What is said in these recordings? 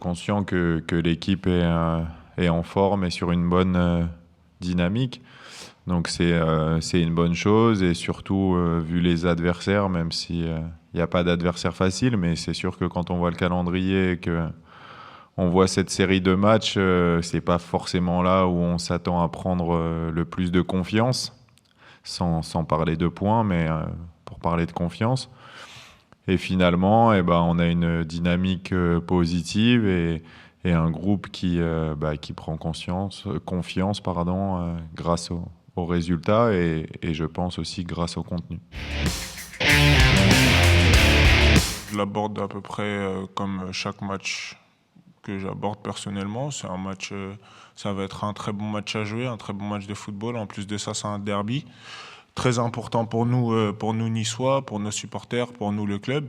conscient que l'équipe est en forme et sur une bonne dynamique. Donc c'est une bonne chose, et surtout vu les adversaires, même si il n'y a pas d'adversaire facile, mais c'est sûr que quand on voit le calendrier et qu'on voit cette série de matchs, c'est pas forcément là où on s'attend à prendre le plus de confiance, sans parler de points, mais pour parler de confiance. Et finalement, on a une dynamique positive et un groupe qui prend confiance grâce aux résultats et je pense aussi grâce au contenu. Je l'aborde à peu près comme chaque match que j'aborde personnellement. C'est un match, ça va être un très bon match à jouer, un très bon match de football. En plus de ça, c'est un derby très important pour nous Niçois, pour nos supporters, pour nous le club.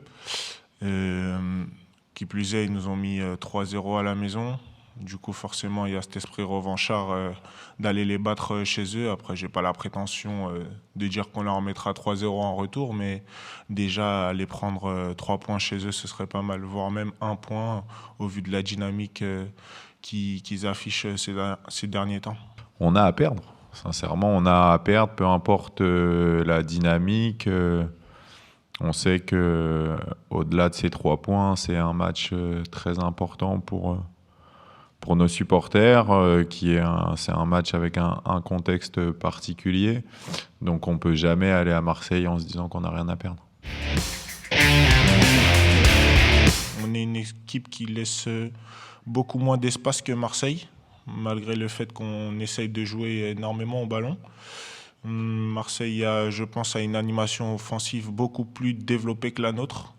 Qui plus est, ils nous ont mis 3-0 à la maison. Du coup, forcément, il y a cet esprit revanchard d'aller les battre chez eux. Après, j'ai pas la prétention de dire qu'on leur en mettra 3-0 en retour, mais déjà, aller prendre 3 points chez eux, ce serait pas mal, voire même 1 point au vu de la dynamique qu'ils affichent ces derniers temps. On a à perdre. Sincèrement, on a à perdre, peu importe la dynamique. On sait que au-delà de ces 3 points, c'est un match très important pour nos supporters, c'est un match avec un contexte particulier. Donc on ne peut jamais aller à Marseille en se disant qu'on n'a rien à perdre. On est une équipe qui laisse beaucoup moins d'espace que Marseille, malgré le fait qu'on essaye de jouer énormément au ballon. Marseille, je pense, a une animation offensive beaucoup plus développée que la nôtre.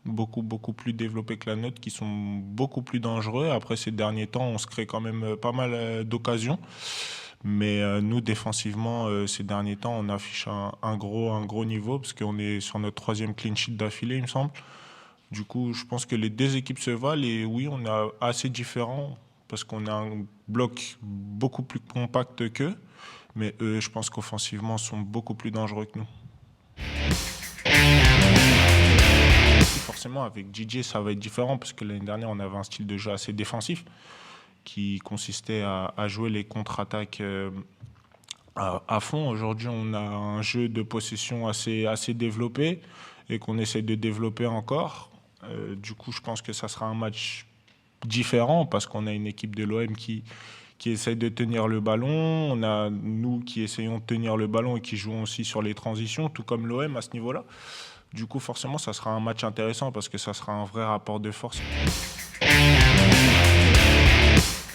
Beaucoup plus développés que la nôtre, qui sont beaucoup plus dangereux. Après, ces derniers temps, on se crée quand même pas mal d'occasions. Mais nous, défensivement, ces derniers temps, on affiche un gros niveau, parce qu'on est sur notre 3e clean sheet d'affilée, il me semble. Du coup, je pense que les 2 équipes se valent, et oui, on est assez différents, parce qu'on a un bloc beaucoup plus compact qu'eux. Mais eux, je pense qu'offensivement, sont beaucoup plus dangereux que nous. Forcément, avec DJ, ça va être différent parce que l'année dernière, on avait un style de jeu assez défensif qui consistait à jouer les contre-attaques à fond. Aujourd'hui, on a un jeu de possession assez développé et qu'on essaie de développer encore. Du coup, je pense que ça sera un match différent parce qu'on a une équipe de l'OM qui essaye de tenir le ballon. On a nous qui essayons de tenir le ballon et qui jouons aussi sur les transitions, tout comme l'OM à ce niveau-là. Du coup, forcément, ça sera un match intéressant parce que ça sera un vrai rapport de force. Je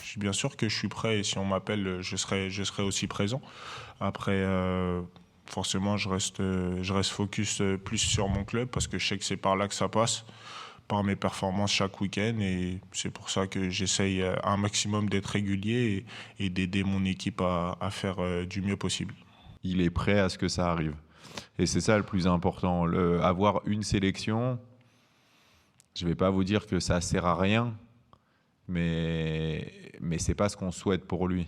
suis bien sûr que je suis prêt et si on m'appelle, je serai aussi présent. Après, forcément, je reste focus plus sur mon club parce que je sais que c'est par là que ça passe, par mes performances chaque week-end, et c'est pour ça que j'essaye un maximum d'être régulier et d'aider mon équipe à faire du mieux possible. Il est prêt à ce que ça arrive. Et c'est ça le plus important. Avoir une sélection, je ne vais pas vous dire que ça ne sert à rien, mais ce n'est pas ce qu'on souhaite pour lui.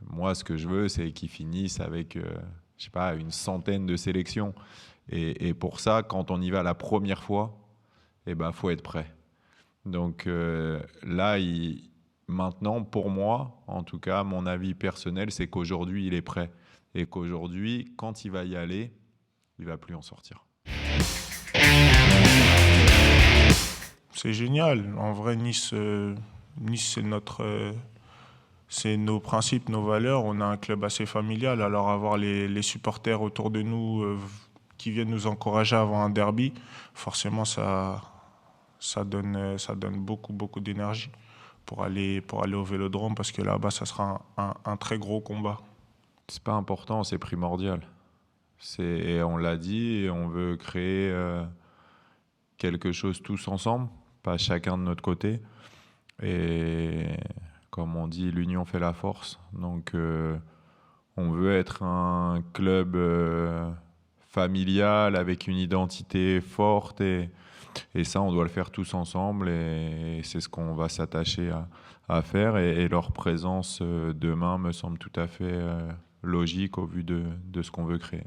Moi, ce que je veux, c'est qu'il finisse avec, je sais pas, une centaine de sélections. Et pour ça, quand on y va la première fois, faut être prêt. Donc là, maintenant, pour moi, en tout cas, mon avis personnel, c'est qu'aujourd'hui, il est prêt. Et qu'aujourd'hui, quand il va y aller, il ne va plus en sortir. C'est génial. En vrai, Nice c'est nos principes, nos valeurs. On a un club assez familial. Alors avoir les supporters autour de nous qui viennent nous encourager avant un derby, forcément, ça donne beaucoup d'énergie pour aller au Vélodrome parce que là-bas, ça sera un très gros combat. C'est pas important, c'est primordial. On l'a dit, on veut créer quelque chose tous ensemble, pas chacun de notre côté. Et comme on dit, l'union fait la force. Donc on veut être un club familial avec une identité forte et ça, on doit le faire tous ensemble et c'est ce qu'on va s'attacher à faire. Et leur présence demain me semble tout à fait logique au vu de ce qu'on veut créer.